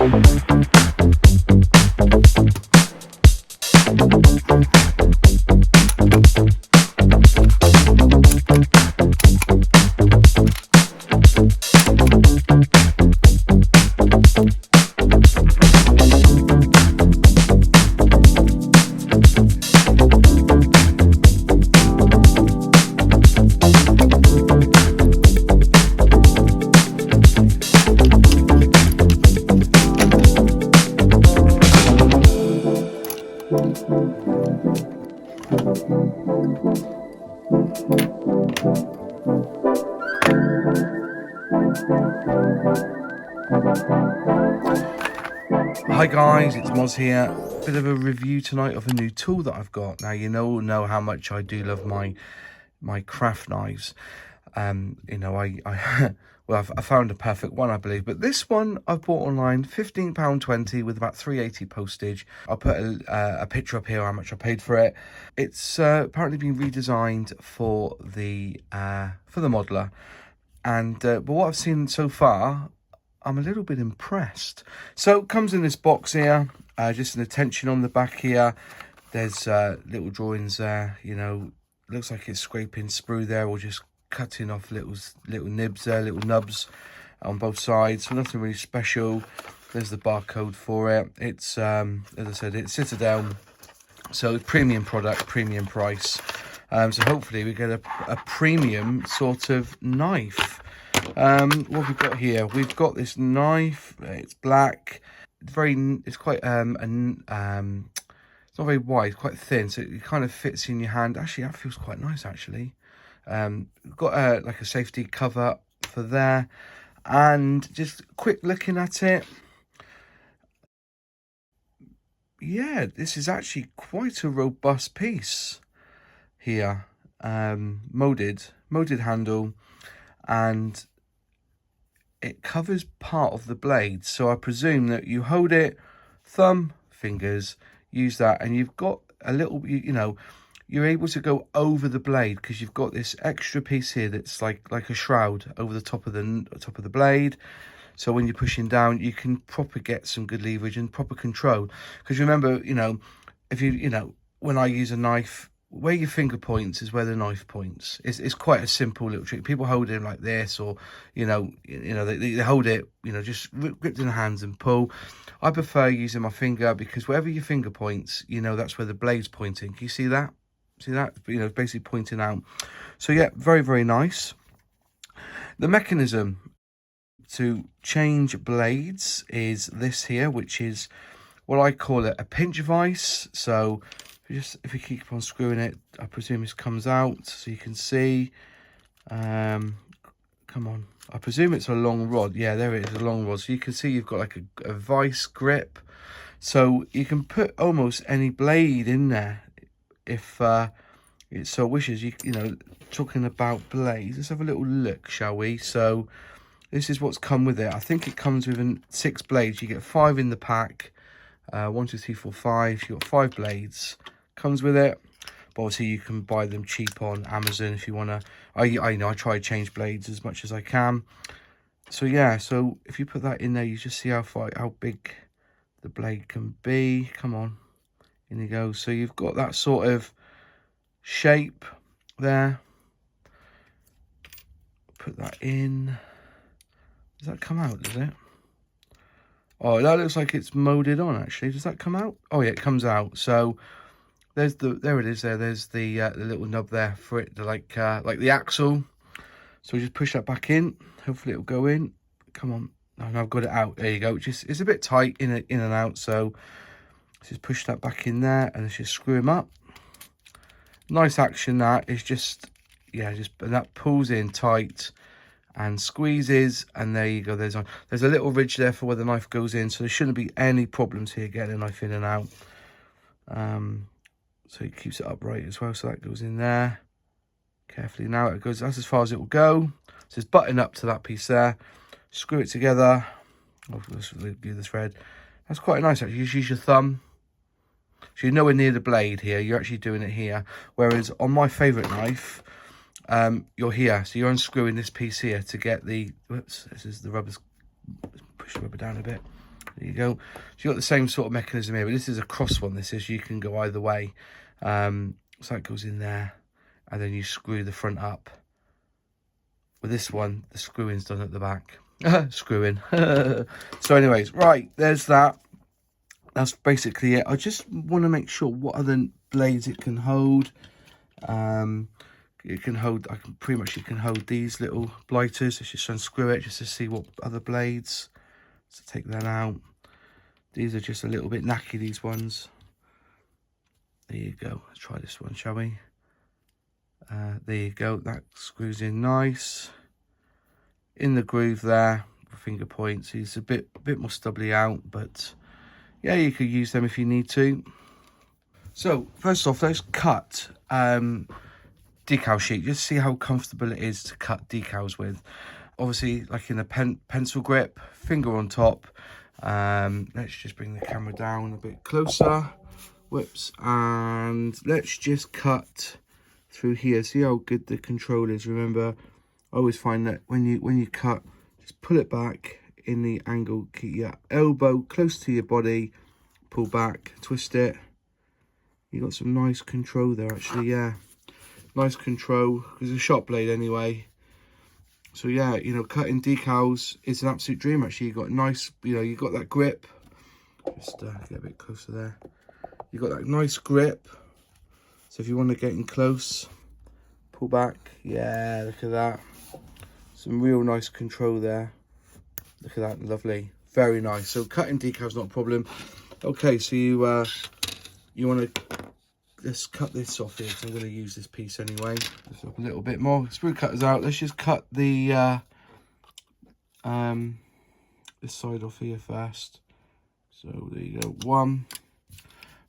Hi guys, it's Moz here. Bit of a review tonight of a new tool that I've got. Now you know how much I do love my craft knives. You know, I found a perfect one, I believe, but this one I've bought online, £15.20 with about £3.80 postage. I'll put a picture up here how much I paid for it. It's apparently been redesigned for the modeler, and but what I've seen so far, I'm a little bit impressed. So it comes in this box here, just an attention on the back here. There's little drawings there, you know, looks like it's scraping sprue there or just cutting off little nibs there, little nubs on both sides. So nothing really special. There's the barcode for it. It's, as I said, it's Citadel. So premium product, premium price. So hopefully we get a premium sort of knife. What have we got here? We've got this knife. It's black. It's quite it's not very wide, it's quite thin, so it kind of fits in your hand. Actually, that feels quite nice actually. Got like a safety cover for there, and just quick looking at it, yeah, this is actually quite a robust piece here. Molded handle, and it covers part of the blade, so I presume that you hold it, thumb, fingers, use that, and you've got a little, you know, you're able to go over the blade because you've got this extra piece here that's like a shroud over the top of the blade. So when you're pushing down, you can proper get some good leverage and proper control. Because remember, you know, if you know, when I use a knife, where your finger points is where the knife points. It's quite a simple little trick. People hold it like this, or you know, they hold it, you know, just gripped in the hands and pull. I prefer using my finger because wherever your finger points, you know, that's where the blade's pointing. Can you see that? See that? You know, basically pointing out. So yeah, very, very nice. The mechanism to change blades is this here, which is what I call it a pinch vise. So if you keep on screwing it, I presume this comes out so you can see. Come on, I presume it's a long rod. Yeah, there it is, a long rod. So you can see you've got like a vice grip, so you can put almost any blade in there if it so wishes. You know, talking about blades, let's have a little look, shall we? So this is what's come with it. I think it comes with 6 blades. You get 5 in the pack. 1, 2, 3, 4, 5. You've got 5 blades. Comes with it. But obviously you can buy them cheap on Amazon if you want to. I know I try to change blades as much as I can. So yeah, so if you put that in there, you just see how big the blade can be. Come on, in you go. So you've got that sort of shape there. Put that in. Does that come out, does it? Oh, that looks like it's molded on actually. Does that come out? Oh yeah, it comes out. So there it is there. There's the little nub there for it to like the axle. So just push that back in. Hopefully it'll go in. Come on. No, I've got it out. There you go. It's a bit tight in and out. So just push that back in there and let's just screw him up. Nice action that is just, yeah, and that pulls in tight and squeezes, and there you go. There's a little ridge there for where the knife goes in, so there shouldn't be any problems here getting a knife in and out. So it keeps it upright as well, so that goes in there carefully. Now it goes, that's as far as it will go. So it's button up to that piece there, screw it together. Let's view the thread. That's quite nice actually. You use your thumb, so you're nowhere near the blade here, you're actually doing it here. Whereas on my favorite knife, you're here, so you're unscrewing this piece here to get the, whoops, this is the rubber's, push the rubber down a bit. There you go. So you've got the same sort of mechanism here, but this is a cross one. This is, you can go either way. So that goes in there, and then you screw the front up. With this one, the screwing's done at the back. Screwing. So anyways, right, there's that. That's basically it. I just want to make sure what other blades it can hold. It can hold, you can hold these little blighters. Let's just unscrew it just to see what other blades. So take that out. These are just a little bit knacky, these ones. There you go. Let's try this one, shall we? There you go. That screws in nice. In the groove there, finger points. He's a bit more stubbly out, but yeah, you could use them if you need to. So first off, let's cut decal sheet. Just see how comfortable it is to cut decals with. Obviously, like in a pencil grip, finger on top. Let's just bring the camera down a bit closer. Whoops, and let's just cut through here. See how good the control is. Remember, I always find that when you cut, just pull it back in the angle. Keep your elbow close to your body. Pull back, twist it. You got some nice control there, actually. Yeah, nice control, because it's a shop blade anyway. So yeah, you know, cutting decals is an absolute dream. Actually, you got nice, you know, you got that grip. Just get a bit closer there. You got that nice grip. So if you want to get in close, pull back. Yeah, look at that. Some real nice control there. Look at that, lovely, very nice. So cutting decals not a problem. Okay, so you want to, let's cut this off here, because I'm going to use this piece anyway. Just up a little bit more. Sprue cutters out. Let's just cut the this side off here first. So there you go. One.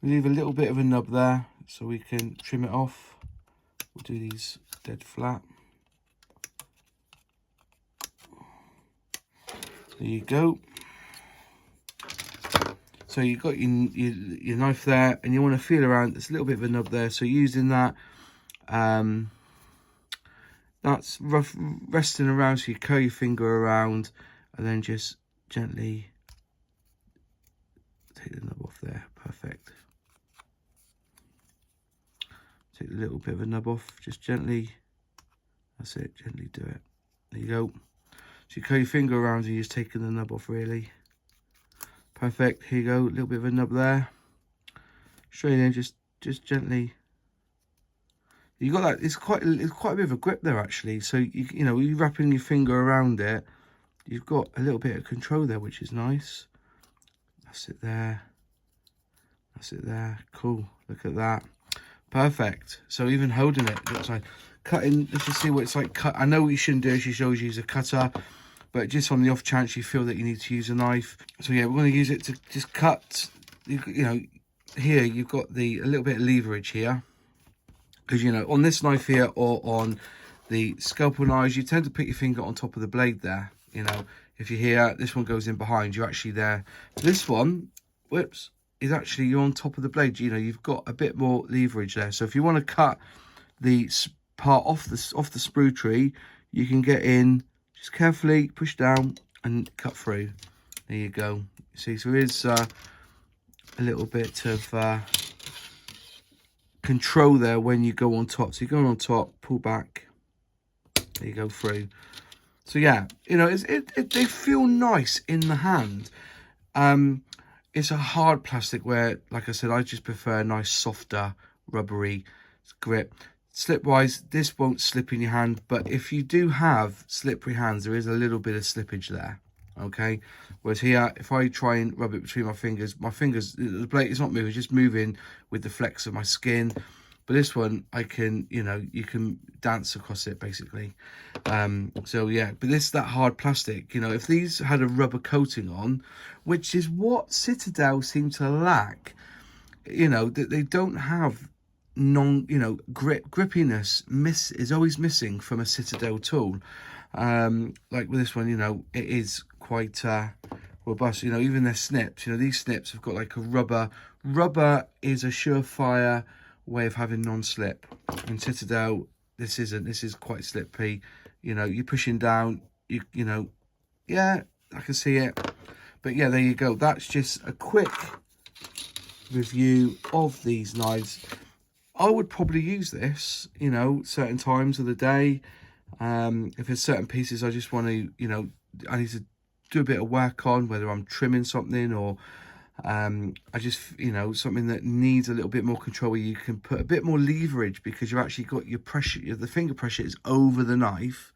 We leave a little bit of a nub there, so we can trim it off. We'll do these dead flat. There you go. So you've got your knife there, and you want to feel around. There's a little bit of a nub there, so using that, that's resting around, so you curl your finger around, and then just gently take the nub off there. Perfect. Take a little bit of a nub off, just gently. That's it, gently do it. There you go. So you curl your finger around, and you're just taking the nub off, really. Perfect. Here you go. A little bit of a nub there. Straight in, just gently. You got that. It's quite a bit of a grip there, actually. So you know, you're wrapping your finger around it. You've got a little bit of control there, which is nice. That's it there. That's it there. Cool. Look at that. Perfect. So even holding it, looks like cutting. Let's just see what it's like. Cut. I know what you shouldn't do. She shows you use a cutter. But just on the off chance you feel that you need to use a knife. So yeah, we're going to use it to just cut. You know, here you've got a little bit of leverage here. Because, you know, on this knife here or on the scalpel knives, you tend to put your finger on top of the blade there. You know, if you're here, this one goes in behind, you're actually there. This one, whoops, is actually, you're on top of the blade. You know, you've got a bit more leverage there. So if you want to cut the part off the sprue tree, you can get in. Just carefully push down and cut through. There you go. See, so there is a little bit of control there when you go on top. So you go on top, pull back. There you go, through. So yeah, you know, they feel nice in the hand. It's a hard plastic where, like I said, I just prefer a nice, softer, rubbery grip. Slip-wise, this won't slip in your hand, but if you do have slippery hands, there is a little bit of slippage there, okay? Whereas here, if I try and rub it between my fingers, the blade is not moving, it's just moving with the flex of my skin. But this one, I can, you know, you can dance across it, basically. So, yeah, but that hard plastic, you know, if these had a rubber coating on, which is what Citadel seem to lack, you know, that they don't have grippiness is always missing from a Citadel tool. Like with this one, you know, it is quite robust. You know, even their snips, you know, these snips have got like a rubber is a surefire way of having non-slip. In Citadel, this isn't. This is quite slippy. You know, you're pushing down, you know, yeah, I can see it. But yeah, there you go. That's just a quick review of these knives. I would probably use this, you know, certain times of the day. If there's certain pieces I just want to, you know, I need to do a bit of work on, whether I'm trimming something or I just, you know, something that needs a little bit more control, where you can put a bit more leverage because you've actually got your pressure, the finger pressure is over the knife.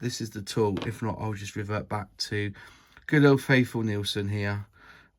This is the tool. If not, I'll just revert back to good old faithful Nielsen here,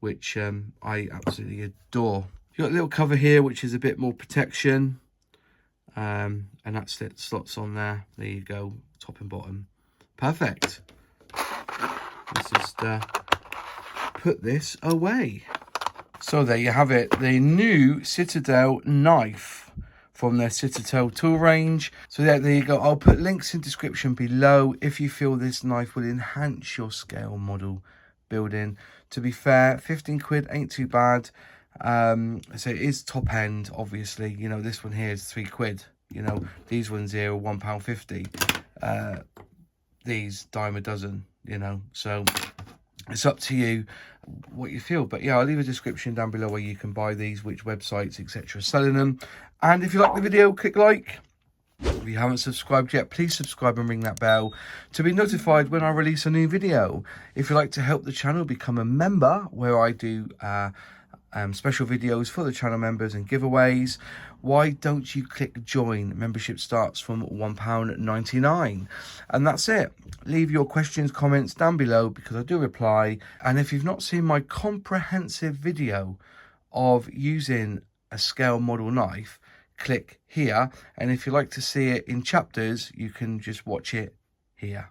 which I absolutely adore. You've got a little cover here, which is a bit more protection. And that's it, slots on there. There you go, top and bottom. Perfect. Let's just put this away. So there you have it, the new Citadel knife from their Citadel tool range. So there you go. I'll put links in description below if you feel this knife will enhance your scale model building. To be fair, 15 quid ain't too bad. So it is top end, obviously. You know, this one here is 3 quid. You know, these ones here are £1.50. These dime a dozen, you know, so it's up to you what you feel. But yeah, I'll leave a description down below where you can buy these, which websites, etc. are selling them. And if you like the video, click like. If you haven't subscribed yet, please subscribe and ring that bell to be notified when I release a new video. If you'd like to help the channel, become a member, where I do special videos for the channel members and giveaways. Why don't you click join? Membership starts from £1.99. And that's it. Leave your questions, comments down below because I do reply. And if you've not seen my comprehensive video of using a scale model knife, click here. And if you'd like to see it in chapters, you can just watch it here.